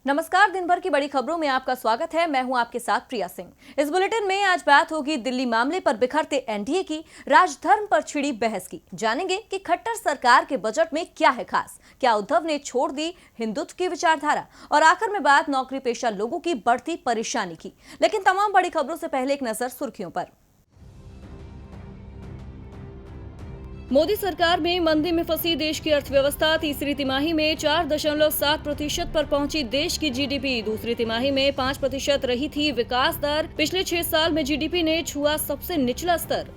नमस्कार। दिन भर की बड़ी खबरों में आपका स्वागत है। मैं हूं आपके साथ प्रिया सिंह। इस बुलेटिन में आज बात होगी दिल्ली मामले पर बिखरते एनडीए की, राजधर्म पर छिड़ी बहस की। जानेंगे कि खट्टर सरकार के बजट में क्या है खास, क्या उद्धव ने छोड़ दी हिंदुत्व की विचारधारा, और आखिर में बात नौकरी पेशा लोगों की बढ़ती परेशानी की। लेकिन तमाम बड़ी खबरों से पहले एक नजर सुर्खियों पर। मोदी सरकार में मंदी में फंसी देश की अर्थव्यवस्था। तीसरी तिमाही में 4.7% पर पहुंची देश की जीडीपी। दूसरी तिमाही में 5% रही थी विकास दर। पिछले 6 साल में जीडीपी ने छुआ सबसे निचला स्तर।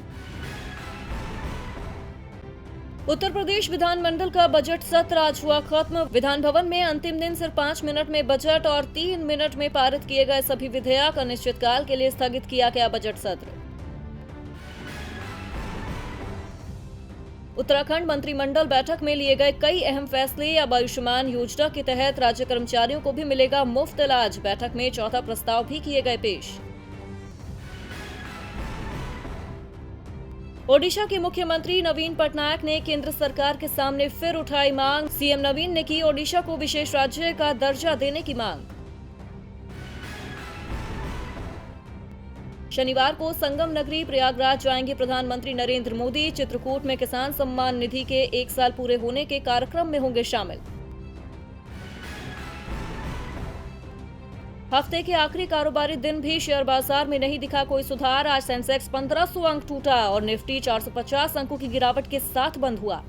उत्तर प्रदेश विधानमंडल का बजट सत्र आज हुआ खत्म। विधान भवन में अंतिम दिन सिर्फ 5 मिनट में बजट और 3 मिनट में पारित किए गए सभी विधेयक। अनिश्चितकाल के लिए स्थगित किया गया बजट सत्र। उत्तराखंड मंत्रिमंडल बैठक में लिए गए कई अहम फैसले। अब आयुष्मान योजना के तहत राज्य कर्मचारियों को भी मिलेगा मुफ्त इलाज। बैठक में चौथा प्रस्ताव भी किए गए पेश। ओडिशा के मुख्यमंत्री नवीन पटनायक ने केंद्र सरकार के सामने फिर उठाई मांग। सीएम नवीन ने की ओडिशा को विशेष राज्य का दर्जा देने की मांग। शनिवार को संगम नगरी प्रयागराज जाएंगे प्रधानमंत्री नरेंद्र मोदी। चित्रकूट में किसान सम्मान निधि के 1 साल पूरे होने के कार्यक्रम में होंगे शामिल। हफ्ते के आखिरी कारोबारी दिन भी शेयर बाजार में नहीं दिखा कोई सुधार। आज सेंसेक्स 1500 अंक टूटा और निफ्टी 450 अंकों की गिरावट के साथ बंद हुआ।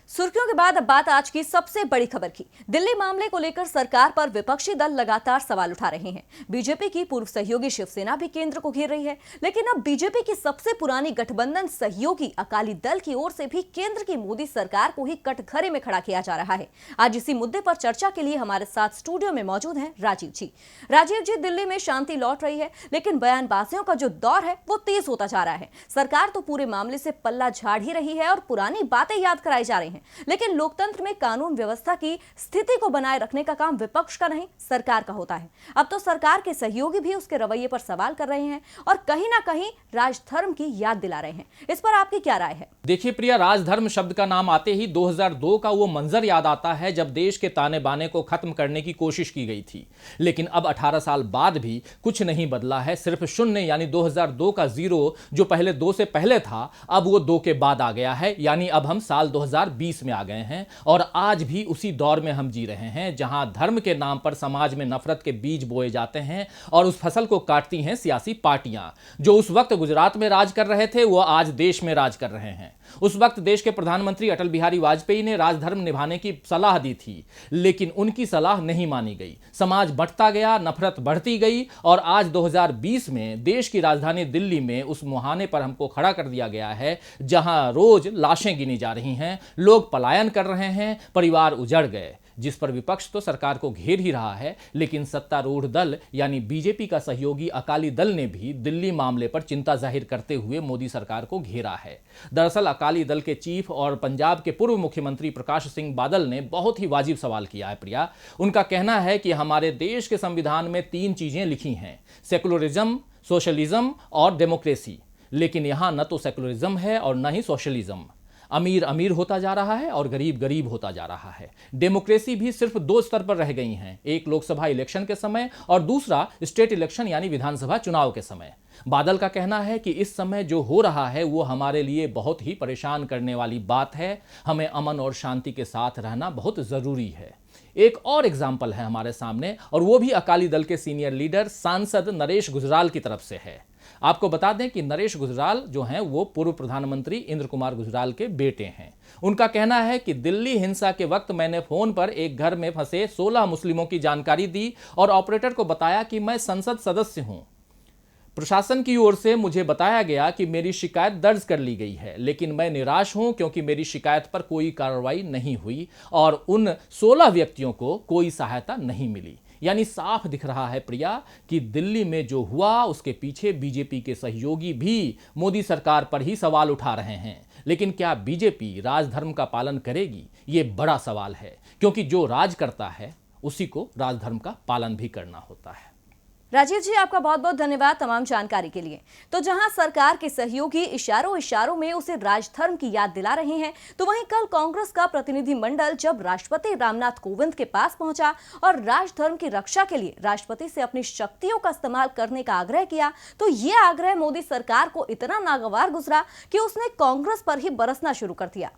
सुर्खियों के बाद अब बात आज की सबसे बड़ी खबर की। दिल्ली मामले को लेकर सरकार पर विपक्षी दल लगातार सवाल उठा रहे हैं। बीजेपी की पूर्व सहयोगी शिवसेना भी केंद्र को घेर रही है, लेकिन अब बीजेपी की सबसे पुरानी गठबंधन सहयोगी अकाली दल की ओर से भी केंद्र की मोदी सरकार को ही कटघरे में खड़ा किया जा रहा है। आज इसी मुद्दे पर चर्चा के लिए हमारे साथ स्टूडियो में मौजूद हैं राजीव जी। राजीव जी, दिल्ली में शांति लौट रही है, लेकिन बयानबाजियों का जो दौर है वो तेज होता जा रहा है। सरकार तो पूरे मामले से पल्ला झाड़ ही रही है और पुरानी बातें याद कराई जा रही हैं, लेकिन लोकतंत्र में कानून व्यवस्था की स्थिति को बनाए रखने का काम विपक्ष का नहीं, सरकार का होता है। अब तो सरकार के सहयोगी भी उसके रवैये पर सवाल कर रहे हैं और कहीं ना कहीं राजधर्म की याद दिला रहे हैं। इस पर आपकी क्या राय है? देखिए प्रिया, राजधर्म शब्द का नाम आते ही 2002 का वो मंजर याद आता है जब देश के ताने बाने को खत्म करने की कोशिश की गई थी। लेकिन अब 18 साल बाद भी कुछ नहीं बदला है। सिर्फ शून्य यानी 2002 का जीरो जो पहले 2 से पहले था, अब वो 2 के बाद आ गया है। यानी अब हम साल 2020 में आ गए हैं और आज भी उसी दौर में हम जी रहे हैं जहां धर्म के नाम पर समाज में नफरत के बीज बोए जाते हैं और उस फसल को काटती हैं सियासी पार्टियां। जो उस वक्त गुजरात में राज कर रहे थे वो आज देश में राज कर रहे हैं। उस वक्त देश के प्रधानमंत्री अटल बिहारी वाजपेयी ने राजधर्म निभाने की सलाह दी थी, लेकिन उनकी सलाह नहीं मानी गई। समाज बढ़ता गया, नफरत बढ़ती गई और आज 2020 में देश की राजधानी दिल्ली में उस मुहाने पर हमको खड़ा कर दिया गया है जहां रोज लाशें गिनी जा रही हैं, लोग पलायन कर रहे हैं, परिवार उजड़ गए। जिस पर विपक्ष तो सरकार को घेर ही रहा है, लेकिन सत्तारूढ़ दल यानी बीजेपी का सहयोगी अकाली दल ने भी दिल्ली मामले पर चिंता जाहिर करते हुए मोदी सरकार को घेरा है। दरअसल अकाली दल के चीफ और पंजाब के पूर्व मुख्यमंत्री प्रकाश सिंह बादल ने बहुत ही वाजिब सवाल किया है प्रिया। उनका कहना है कि हमारे देश के संविधान में 3 चीजें लिखी हैं, सेकुलरिज्म, सोशलिज्म और डेमोक्रेसी। लेकिन यहां न तो सेकुलरिज्म है और न ही सोशलिज्म। अमीर अमीर होता जा रहा है और गरीब गरीब होता जा रहा है। डेमोक्रेसी भी सिर्फ 2 स्तर पर रह गई हैं, एक लोकसभा इलेक्शन के समय और दूसरा स्टेट इलेक्शन यानी विधानसभा चुनाव के समय। बादल का कहना है कि इस समय जो हो रहा है वो हमारे लिए बहुत ही परेशान करने वाली बात है। हमें अमन और शांति के साथ रहना बहुत जरूरी है। एक और एग्जाम्पल है हमारे सामने और वो भी अकाली दल के सीनियर लीडर सांसद नरेश गुजराल की तरफ से है। आपको बता दें कि नरेश गुजराल जो हैं वो पूर्व प्रधानमंत्री इंद्र कुमार गुजराल के बेटे हैं। उनका कहना है कि दिल्ली हिंसा के वक्त मैंने फोन पर एक घर में फंसे 16 मुस्लिमों की जानकारी दी और ऑपरेटर को बताया कि मैं संसद सदस्य हूं। प्रशासन की ओर से मुझे बताया गया कि मेरी शिकायत दर्ज कर ली गई है, लेकिन मैं निराश हूं क्योंकि मेरी शिकायत पर कोई कार्रवाई नहीं हुई और उन 16 व्यक्तियों को कोई सहायता नहीं मिली। यानी साफ दिख रहा है प्रिया कि दिल्ली में जो हुआ उसके पीछे बीजेपी के सहयोगी भी मोदी सरकार पर ही सवाल उठा रहे हैं। लेकिन क्या बीजेपी राजधर्म का पालन करेगी? ये बड़ा सवाल है, क्योंकि जो राज करता है उसी को राजधर्म का पालन भी करना होता है। राजीव जी, आपका बहुत बहुत धन्यवाद तमाम जानकारी के लिए। तो जहां सरकार के सहयोगी इशारों में उसे राजधर्म की याद दिला रहे हैं, तो वहीं कल कांग्रेस का प्रतिनिधि मंडल जब राष्ट्रपति रामनाथ कोविंद के पास पहुंचा और राजधर्म की रक्षा के लिए राष्ट्रपति से अपनी शक्तियों का इस्तेमाल करने का आग्रह किया, तो ये आग्रह मोदी सरकार को इतना नागवार गुजरा कि उसने कांग्रेस पर ही बरसना शुरू कर दिया।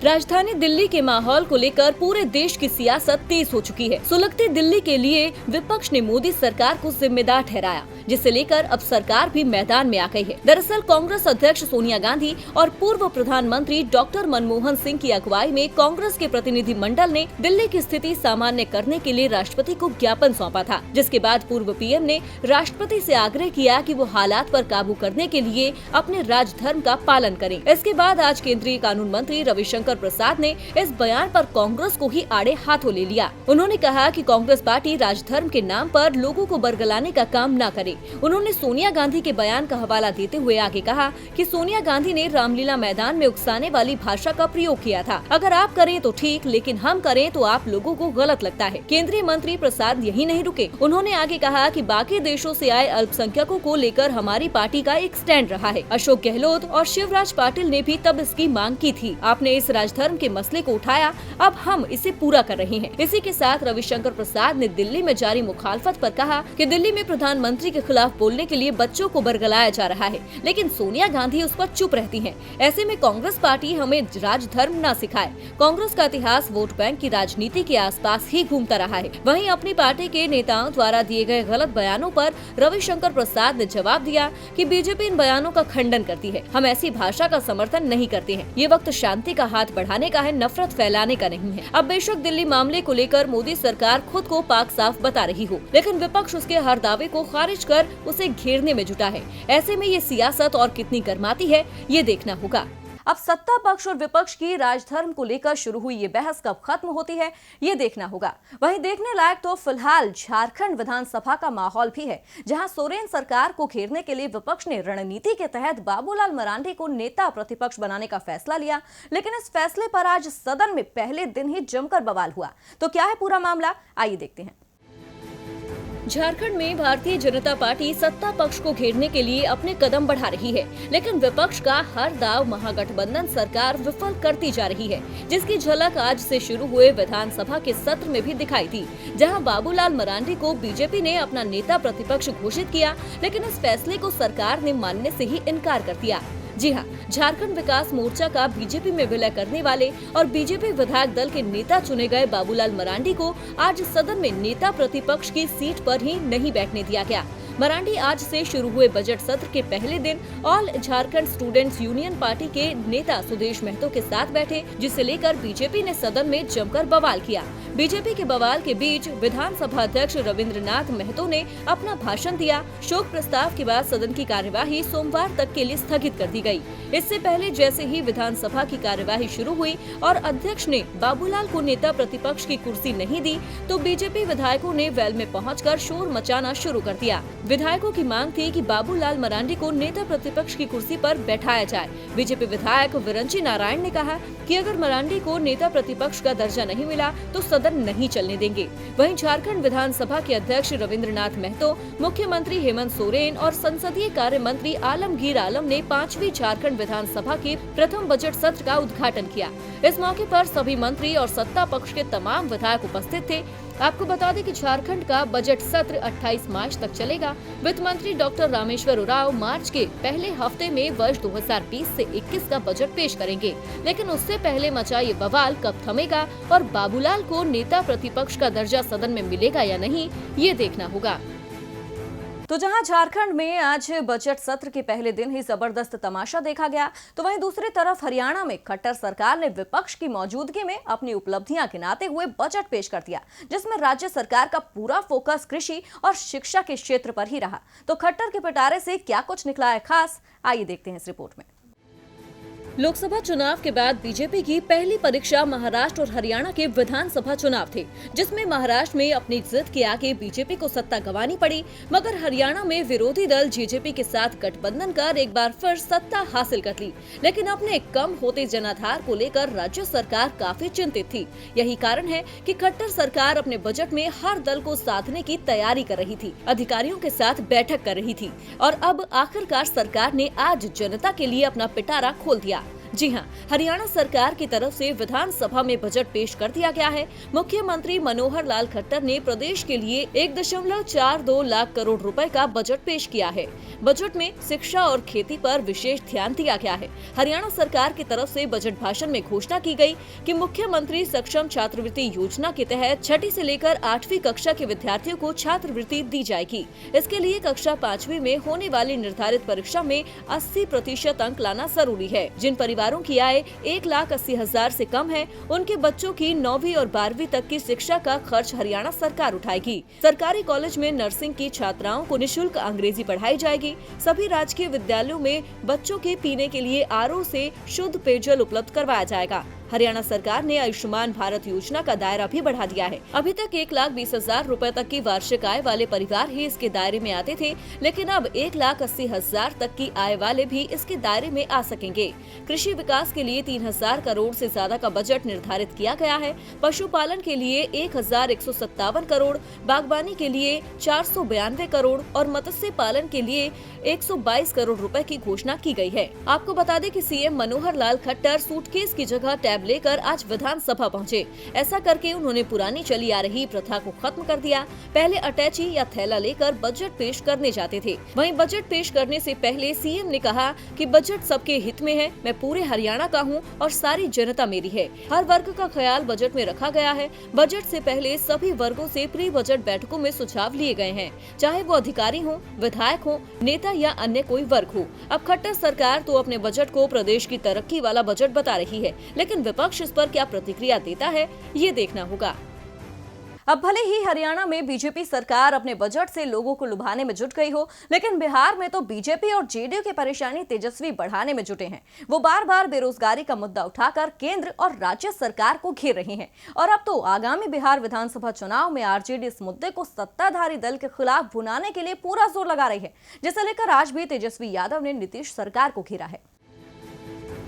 राजधानी दिल्ली के माहौल को लेकर पूरे देश की सियासत तेज हो चुकी है। सुलगती दिल्ली के लिए विपक्ष ने मोदी सरकार को जिम्मेदार ठहराया, जिसे लेकर अब सरकार भी मैदान में आ गई है। दरअसल कांग्रेस अध्यक्ष सोनिया गांधी और पूर्व प्रधानमंत्री डॉक्टर मनमोहन सिंह की अगुवाई में कांग्रेस के प्रतिनिधि मंडल ने दिल्ली की स्थिति सामान्य करने के लिए राष्ट्रपति को ज्ञापन सौंपा था, जिसके बाद पूर्व पीएम ने राष्ट्रपति से आग्रह किया कि वो हालात पर काबू करने के लिए अपने राजधर्म का पालन करें। इसके बाद आज केंद्रीय कानून मंत्री रविशंकर प्रसाद ने इस बयान पर कांग्रेस को ही आड़े हाथों ले लिया। उन्होंने कहा कि कांग्रेस पार्टी राजधर्म के नाम पर लोगों को बरगलाने का काम न करे। उन्होंने सोनिया गांधी के बयान का हवाला देते हुए आगे कहा कि सोनिया गांधी ने रामलीला मैदान में उकसाने वाली भाषा का प्रयोग किया था। अगर आप करें तो ठीक, लेकिन हम करें तो आप लोगों को गलत लगता है। केंद्रीय मंत्री प्रसाद यही नहीं रुके। उन्होंने आगे कहा कि बाकी देशों से आए अल्पसंख्यकों को लेकर हमारी पार्टी का एक स्टैंड रहा है। अशोक गहलोत और शिवराज पाटिल ने भी तब इसकी मांग की थी। आपने इस राजधर्म के मसले को उठाया, अब हम इसे पूरा कर रहे हैं। इसी के साथ रविशंकर प्रसाद ने दिल्ली में जारी मुखालफत पर कहा कि दिल्ली में प्रधानमंत्री के खिलाफ बोलने के लिए बच्चों को बरगलाया जा रहा है, लेकिन सोनिया गांधी उस पर चुप रहती हैं। ऐसे में कांग्रेस पार्टी हमें राजधर्म न सिखाए। कांग्रेस का इतिहास वोट बैंक की राजनीति के आसपास ही घूमता रहा है। वहीं अपनी पार्टी के नेताओं द्वारा दिए गए गलत बयानों पर रविशंकर प्रसाद ने जवाब दिया कि बीजेपी इन बयानों का खंडन करती है। हम ऐसी भाषा का समर्थन नहीं करते हैं। ये वक्त शांति का हाथ बढ़ाने का है, नफरत फैलाने का नहीं है। अब बेशक दिल्ली मामले को लेकर मोदी सरकार खुद को पाक साफ बता रही हो, लेकिन विपक्ष उसके हर दावे को खारिज कर उसे घेरने में जुटा है। ऐसे में ये सियासत और कितनी गर्माती है, ये देखना होगा। अब सत्ता पक्ष और विपक्ष की राजधर्म को लेकर शुरू हुई ये बहस कब खत्म होती है, ये देखना होगा। वहीं देखने लायक तो फिलहाल झारखंड विधानसभा का माहौल भी है, जहां सोरेन सरकार को घेरने के लिए विपक्ष ने रणनीति के तहत बाबूलाल मरांडी को नेता प्रतिपक्ष बनाने का फैसला लिया। लेकिन इस फैसले पर आज सदन में पहले दिन ही जमकर बवाल हुआ। तो क्या है पूरा मामला, आइए देखते हैं। झारखंड में भारतीय जनता पार्टी सत्ता पक्ष को घेरने के लिए अपने कदम बढ़ा रही है, लेकिन विपक्ष का हर दाव महागठबंधन सरकार विफल करती जा रही है, जिसकी झलक आज से शुरू हुए विधानसभा के सत्र में भी दिखाई दी, जहां बाबूलाल मरांडी को बीजेपी ने अपना नेता प्रतिपक्ष घोषित किया, लेकिन इस फैसले को सरकार ने मानने से ही इनकार कर दिया। जी हां, झारखंड विकास मोर्चा का बीजेपी में विलय करने वाले और बीजेपी विधायक दल के नेता चुने गए बाबूलाल मरांडी को आज सदन में नेता प्रतिपक्ष की सीट पर ही नहीं बैठने दिया गया। मरांडी आज से शुरू हुए बजट सत्र के पहले दिन all Jharkhand students union party के नेता सुदेश महतो के साथ बैठे, जिसे लेकर बीजेपी ने सदन में जमकर बवाल किया। बीजेपी के बवाल के बीच विधानसभा अध्यक्ष रविंद्रनाथ महतो ने अपना भाषण दिया। शोक प्रस्ताव के बाद सदन की कार्यवाही सोमवार तक के लिए स्थगित कर दी गई। इससे पहले जैसे ही विधानसभा की कार्यवाही शुरू हुई और अध्यक्ष ने बाबूलाल को नेता प्रतिपक्ष की कुर्सी नहीं दी, तो बीजेपी विधायकों ने वेल में पहुंचकर शोर मचाना शुरू कर दिया। विधायकों की मांग थी कि बाबूलाल मरांडी को नेता प्रतिपक्ष की कुर्सी पर बैठाया जाए। बीजेपी विधायक विरंची नारायण ने कहा कि अगर मरांडी को नेता प्रतिपक्ष का दर्जा नहीं मिला तो सदन नहीं चलने देंगे। वहीं झारखंड विधानसभा के अध्यक्ष रविंद्रनाथ महतो, मुख्यमंत्री हेमंत सोरेन और संसदीय कार्य मंत्री आलमगीर आलम ने 5वीं झारखंड विधानसभा के प्रथम बजट सत्र का उद्घाटन किया। इस मौके पर सभी मंत्री और सत्ता पक्ष के तमाम विधायक उपस्थित थे। आपको बता दें कि झारखंड का बजट सत्र 28 मार्च तक चलेगा। वित्त मंत्री डॉक्टर रामेश्वर उरांव मार्च के पहले हफ्ते में वर्ष 2020 से 21 का बजट पेश करेंगे, लेकिन उससे पहले मचा ये बवाल कब थमेगा और बाबूलाल को नेता प्रतिपक्ष का दर्जा सदन में मिलेगा या नहीं, ये देखना होगा। तो जहां झारखंड में आज बजट सत्र के पहले दिन ही जबरदस्त तमाशा देखा गया, तो वहीं दूसरी तरफ हरियाणा में खट्टर सरकार ने विपक्ष की मौजूदगी में अपनी उपलब्धियां गिनाते हुए बजट पेश कर दिया, जिसमें राज्य सरकार का पूरा फोकस कृषि और शिक्षा के क्षेत्र पर ही रहा। तो खट्टर के पिटारे से क्या कुछ निकला है खास, आइए देखते हैं इस रिपोर्ट में। लोकसभा चुनाव के बाद बीजेपी की पहली परीक्षा महाराष्ट्र और हरियाणा के विधानसभा चुनाव थे, जिसमें महाराष्ट्र में अपनी जिद के आगे बीजेपी को सत्ता गंवानी पड़ी, मगर हरियाणा में विरोधी दल जेजेपी के साथ गठबंधन कर एक बार फिर सत्ता हासिल कर ली। लेकिन अपने कम होते जनाधार को लेकर राज्य सरकार काफी चिंतित थी। यही कारण है कि खट्टर सरकार अपने बजट में हर दल को साधने की तैयारी कर रही थी, अधिकारियों के साथ बैठक कर रही थी और अब आखिरकार सरकार ने आज जनता के लिए अपना पिटारा खोल दिया। जी हां, हरियाणा सरकार की तरफ से विधानसभा में बजट पेश कर दिया गया है। मुख्यमंत्री मनोहर लाल खट्टर ने प्रदेश के लिए 1.42 लाख करोड़ रुपए का बजट पेश किया है। बजट में शिक्षा और खेती पर विशेष ध्यान दिया गया है। हरियाणा सरकार की तरफ से बजट भाषण में घोषणा की गई कि मुख्यमंत्री सक्षम छात्रवृत्ति योजना के तहत 6ठी से लेकर 8वीं कक्षा के विद्यार्थियों को छात्रवृत्ति दी जाएगी। इसके लिए कक्षा 5वीं में होने वाली निर्धारित परीक्षा में 80% अंक लाना जरूरी है। जिन परिवारों की आय 1,80,000 से कम है, उनके बच्चों की 9वीं और 12वीं तक की शिक्षा का खर्च हरियाणा सरकार उठाएगी। सरकारी कॉलेज में नर्सिंग की छात्राओं को निःशुल्क अंग्रेजी पढ़ाई जाएगी। सभी राजकीय विद्यालयों में बच्चों के पीने के लिए आरओ से शुद्ध पेयजल उपलब्ध करवाया जाएगा। हरियाणा सरकार ने आयुष्मान भारत योजना का दायरा भी बढ़ा दिया है। अभी तक 1,20,000 रुपए तक की वार्षिक आय वाले परिवार ही इसके दायरे में आते थे, लेकिन अब 1,80,000 तक की आय वाले भी इसके दायरे में आ सकेंगे। कृषि विकास के लिए 3,000 करोड़ से ज्यादा का बजट निर्धारित किया गया है। पशुपालन के लिए 1,157 करोड़, बागवानी के लिए 492 करोड़ और मत्स्य पालन के लिए 122 करोड़ रुपए की घोषणा की गई है। आपको बता दें कि सीएम मनोहर लाल खट्टर सूटकेस की जगह टैब लेकर आज विधानसभा पहुंचे। ऐसा करके उन्होंने पुरानी चली आ रही प्रथा को खत्म कर दिया। पहले अटैची या थैला लेकर बजट पेश करने जाते थे। वहीं बजट पेश करने से पहले सीएम ने कहा कि बजट सबके हित में है, मैं पूरे हरियाणा का हूं और सारी जनता मेरी है। हर वर्ग का ख्याल बजट में रखा गया है। बजट से पहले सभी वर्गों से प्री बजट बैठकों में सुझाव लिए गए हैं, चाहे वो अधिकारी हो, विधायक हो, नेता या अन्य कोई वर्ग हो। अब खट्टर सरकार तो अपने बजट को प्रदेश की तरक्की वाला बजट बता रही है, लेकिन विपक्ष इस पर क्या प्रतिक्रिया देता है, ये देखना होगा। अब भले ही हरियाणा में बीजेपी सरकार अपने बजट से लोगों को लुभाने में जुट गई हो, लेकिन बिहार में तो बीजेपी और जेडीयू की परेशानी तेजस्वी बढ़ाने में जुटे हैं। वो बार बार बेरोजगारी का मुद्दा उठाकर केंद्र और राज्य सरकार को घेर रहे हैं और अब तो आगामी बिहार विधानसभा चुनाव में आरजेडी इस मुद्दे को सत्ताधारी दल के खिलाफ भुनाने के लिए पूरा जोर लगा रही है, जिसे लेकर आज भी तेजस्वी यादव ने नीतीश सरकार को घेरा है।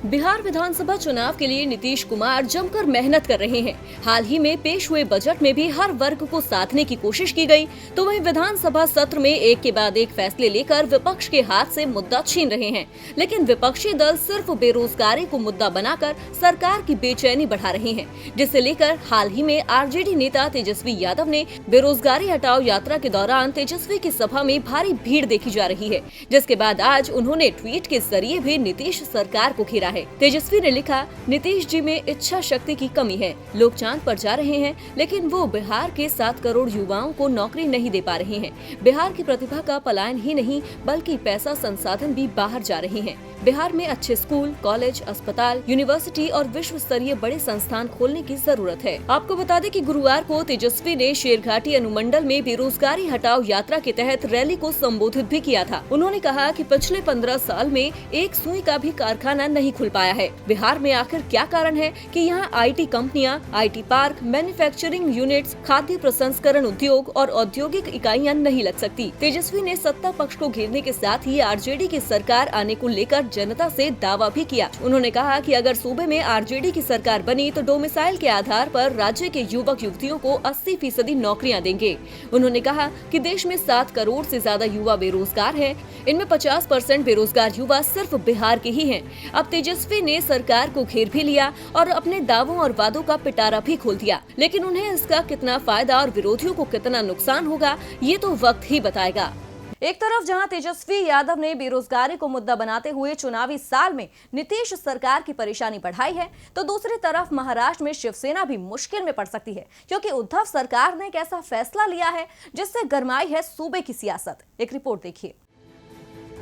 बिहार विधानसभा चुनाव के लिए नीतीश कुमार जमकर मेहनत कर रहे हैं। हाल ही में पेश हुए बजट में भी हर वर्ग को साधने की कोशिश की गई, तो वहीं विधानसभा सत्र में एक के बाद एक फैसले लेकर विपक्ष के हाथ से मुद्दा छीन रहे हैं। लेकिन विपक्षी दल सिर्फ बेरोजगारी को मुद्दा बनाकर सरकार की बेचैनी बढ़ा रहे हैं, जिसे लेकर हाल ही में आरजेडी नेता तेजस्वी यादव ने बेरोजगारी हटाओ यात्रा के दौरान तेजस्वी की सभा में भारी भीड़ देखी जा रही है, जिसके बाद आज उन्होंने ट्वीट के जरिए भी नीतीश सरकार को घेरा है। तेजस्वी ने लिखा, नीतीश जी में इच्छा शक्ति की कमी है। लोग चांद पर जा रहे हैं, लेकिन वो बिहार के 7 करोड़ युवाओं को नौकरी नहीं दे पा रहे हैं। बिहार की प्रतिभा का पलायन ही नहीं, बल्कि पैसा संसाधन भी बाहर जा रहे हैं। बिहार में अच्छे स्कूल, कॉलेज, अस्पताल, यूनिवर्सिटी और विश्व स्तरीय बड़े संस्थान खोलने की जरूरत है। आपको बता दें कि गुरुवार को तेजस्वी ने शेरघाटी अनुमंडल में बेरोजगारी हटाओ यात्रा के तहत रैली को संबोधित भी किया था। उन्होंने कहा कि पिछले 15 साल में एक सुई का भी कारखाना नहीं खुल पाया है। बिहार में आखिर क्या कारण है कि यहाँ आईटी कंपनियां, आईटी पार्क, मैन्युफैक्चरिंग यूनिट्स, खाद्य प्रसंस्करण उद्योग और औद्योगिक इकाइयां नहीं लग सकती। तेजस्वी ने सत्ता पक्ष को घेरने के साथ ही आरजेडी की सरकार आने को लेकर जनता से दावा भी किया। उन्होंने कहा कि अगर सूबे में आरजेडी की सरकार बनी तो डोमिसाइल के आधार पर राज्य के युवक युवतियों को 80% नौकरियां देंगे। उन्होंने कहा कि देश में 7 करोड़ से ज्यादा युवा बेरोजगार हैं। इनमें 50% बेरोजगार युवा सिर्फ बिहार के ही हैं। अब तेजस्वी ने सरकार को घेर भी लिया और अपने दावों और वादों का पिटारा भी खोल दिया, लेकिन उन्हें इसका कितना फायदा और विरोधियों को कितना नुकसान होगा, ये तो वक्त ही बताएगा। एक तरफ जहां तेजस्वी यादव ने बेरोजगारी को मुद्दा बनाते हुए चुनावी साल में नीतीश सरकार की परेशानी बढ़ाई है, तो दूसरी तरफ महाराष्ट्र में शिवसेना भी मुश्किल में पड़ सकती है, क्योंकि उद्धव सरकार ने एक ऐसा फैसला लिया है जिससे गरमाई है सूबे की सियासत। एक रिपोर्ट देखिए।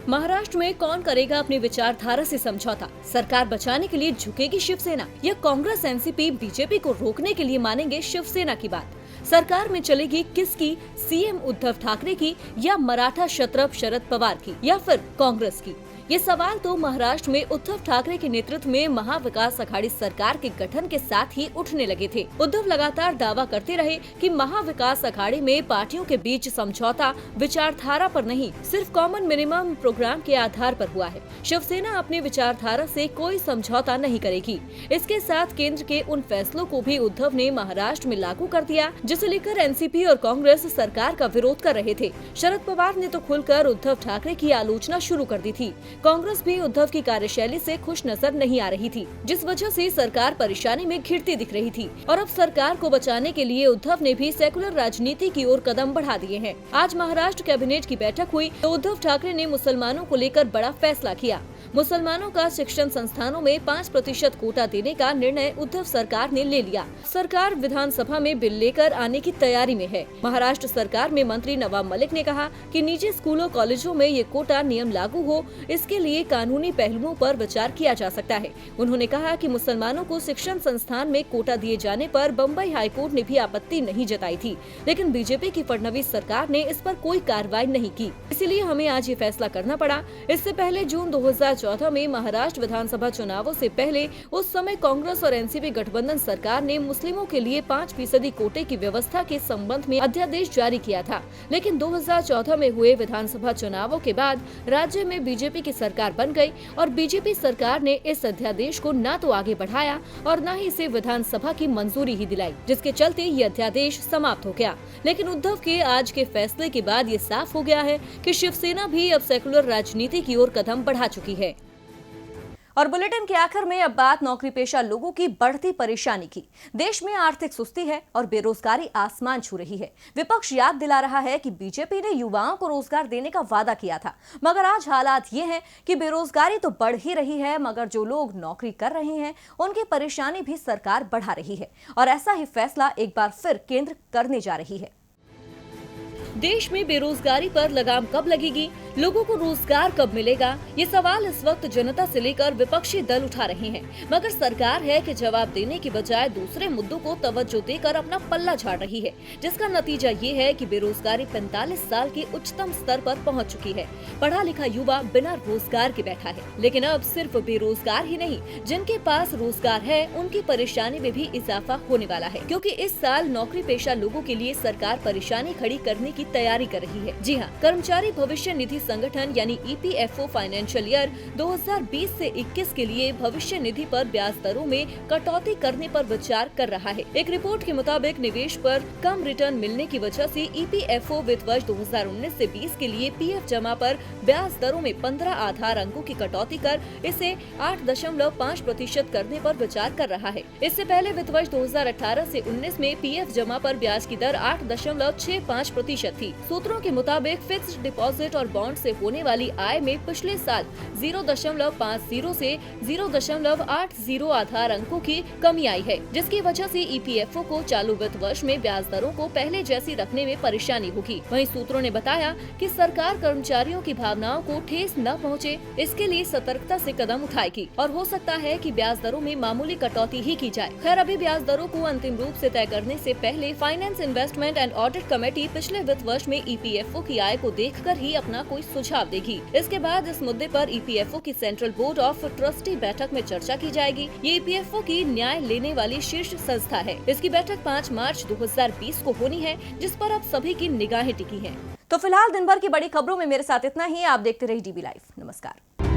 महाराष्ट्र में कौन करेगा अपनी विचारधारा से समझौता? सरकार बचाने के लिए झुकेगी शिवसेना या कांग्रेस, एनसीपी, बीजेपी को रोकने के लिए मानेंगे शिवसेना की बात? सरकार में चलेगी किसकी, सीएम उद्धव ठाकरे की या मराठा क्षत्रप शरद पवार की या फिर कांग्रेस की? ये सवाल तो महाराष्ट्र में उद्धव ठाकरे के नेतृत्व में महाविकास अघाड़ी सरकार के गठन के साथ ही उठने लगे थे। उद्धव लगातार दावा करते रहे कि महाविकास अघाड़ी में पार्टियों के बीच समझौता विचारधारा पर नहीं, सिर्फ कॉमन मिनिमम प्रोग्राम के आधार पर हुआ है। शिवसेना अपनी विचारधारा से कोई समझौता नहीं करेगी। इसके साथ केंद्र के उन फैसलों को भी उद्धव ने महाराष्ट्र में लागू कर दिया जिसे लेकर एनसीपी और कांग्रेस सरकार का विरोध कर रहे थे। शरद पवार ने तो खुलकर उद्धव ठाकरे की आलोचना शुरू कर दी थी। कांग्रेस भी उद्धव की कार्यशैली से खुश नजर नहीं आ रही थी, जिस वजह से सरकार परेशानी में घिरती दिख रही थी। और अब सरकार को बचाने के लिए उद्धव ने भी सेकुलर राजनीति की ओर कदम बढ़ा दिए हैं। आज महाराष्ट्र कैबिनेट की बैठक हुई तो उद्धव ठाकरे ने मुसलमानों को लेकर बड़ा फैसला किया। मुसलमानों का शिक्षण संस्थानों में 5% कोटा देने का निर्णय उद्धव सरकार ने ले लिया। सरकार विधानसभा में बिल लेकर आने की तैयारी में है। महाराष्ट्र सरकार में मंत्री नवाब मलिक ने कहा कि निजी स्कूलों कॉलेजों में ये कोटा नियम लागू हो, इसके लिए कानूनी पहलुओं पर विचार किया जा सकता है। उन्होंने कहा कि मुसलमानों को शिक्षण संस्थान में कोटा दिए जाने पर बम्बई हाईकोर्ट ने भी आपत्ति नहीं जताई थी, लेकिन बीजेपी की फडणवीस सरकार ने इस पर कोई कार्रवाई नहीं की। इसीलिए हमें आज ये फैसला करना पड़ा। इससे पहले जून 2014 में महाराष्ट्र विधानसभा चुनावों से पहले उस समय कांग्रेस और एनसीपी गठबंधन सरकार ने मुस्लिमों के लिए 5% कोटे की व्यवस्था के संबंध में अध्यादेश जारी किया था। लेकिन 2014 में हुए विधानसभा चुनावों के बाद राज्य में बीजेपी की सरकार बन गई और बीजेपी सरकार ने इस अध्यादेश को न तो आगे बढ़ाया और न ही इसे विधानसभा की मंजूरी ही दिलाई, जिसके चलते ये अध्यादेश समाप्त हो गया। लेकिन उद्धव के आज के फैसले के बाद ये साफ हो गया है कि शिवसेना भी अब सेकुलर राजनीति की ओर कदम बढ़ा चुकी है। और बुलेटिन के आखिर में अब बात नौकरी पेशा लोगों की बढ़ती परेशानी की। देश में आर्थिक सुस्ती है और बेरोजगारी आसमान छू रही है। विपक्ष याद दिला रहा है कि बीजेपी ने युवाओं को रोजगार देने का वादा किया था, मगर आज हालात ये हैं कि बेरोजगारी तो बढ़ ही रही है, मगर जो लोग नौकरी कर रहे हैं उनकी परेशानी भी सरकार बढ़ा रही है। और ऐसा ही फैसला एक बार फिर केंद्र करने जा रही है। देश में बेरोजगारी पर लगाम कब लगेगी, लोगों को रोजगार कब मिलेगा, ये सवाल इस वक्त जनता से लेकर विपक्षी दल उठा रहे हैं। मगर सरकार है कि जवाब देने की बजाय दूसरे मुद्दों को तवज्जो देकर अपना पल्ला झाड़ रही है, जिसका नतीजा ये है कि बेरोजगारी 45 साल के उच्चतम स्तर पर पहुंच चुकी है। पढ़ा लिखा युवा बिना रोजगार के बैठा है। लेकिन अब सिर्फ बेरोजगार ही नहीं, जिनके पास रोजगार है उनकी परेशानी में भी इजाफा होने वाला है, क्योंकि इस साल नौकरी पेशा लोगों के लिए सरकार परेशानी खड़ी करने की तैयारी कर रही है। जी हाँ, कर्मचारी भविष्य निधि संगठन यानी ईपीएफओ फाइनेंशियल ईयर 2020 से 21 के लिए भविष्य निधि पर ब्याज दरों में कटौती करने पर विचार कर रहा है। एक रिपोर्ट के मुताबिक निवेश पर कम रिटर्न मिलने की वजह से ईपीएफओ वित्त वर्ष 2019 से 20 के लिए पीएफ जमा पर ब्याज दरों में 15 आधार अंकों की कटौती कर इसे 8.5% करने पर विचार कर रहा है। इससे पहले वित्त वर्ष 2018 से 19 में पीएफ जमा पर ब्याज की दर 8.65% थी। सूत्रों के मुताबिक फिक्स्ड डिपॉजिट और बॉन्ड से होने वाली आय में पिछले साल 0.50 से 0.80 आधार अंकों की कमी आई है, जिसकी वजह से ईपीएफओ को चालू वित्त वर्ष में ब्याज दरों को पहले जैसी रखने में परेशानी होगी। वहीं सूत्रों ने बताया कि सरकार कर्मचारियों की भावनाओं को ठेस न पहुंचे, इसके लिए सतर्कता से कदम उठाएगी और हो सकता है कि ब्याज दरों में मामूली कटौती ही की जाए। खैर, अभी ब्याज दरों को अंतिम रूप से तय करने से पहले finance investment and audit committee पिछले वित्त वर्ष में ईपीएफओ की आय को देखकर ही अपना कोई सुझाव देगी। इसके बाद इस मुद्दे पर ईपीएफओ की सेंट्रल बोर्ड ऑफ ट्रस्टी बैठक में चर्चा की जाएगी। ये ईपीएफओ की न्याय लेने वाली शीर्ष संस्था है। इसकी बैठक 5 मार्च 2020 को होनी है, जिस पर अब सभी की निगाहें टिकी हैं। तो फिलहाल दिन भर की बड़ी खबरों में मेरे साथ इतना ही। आप देखते रहिए डीबी लाइव। नमस्कार।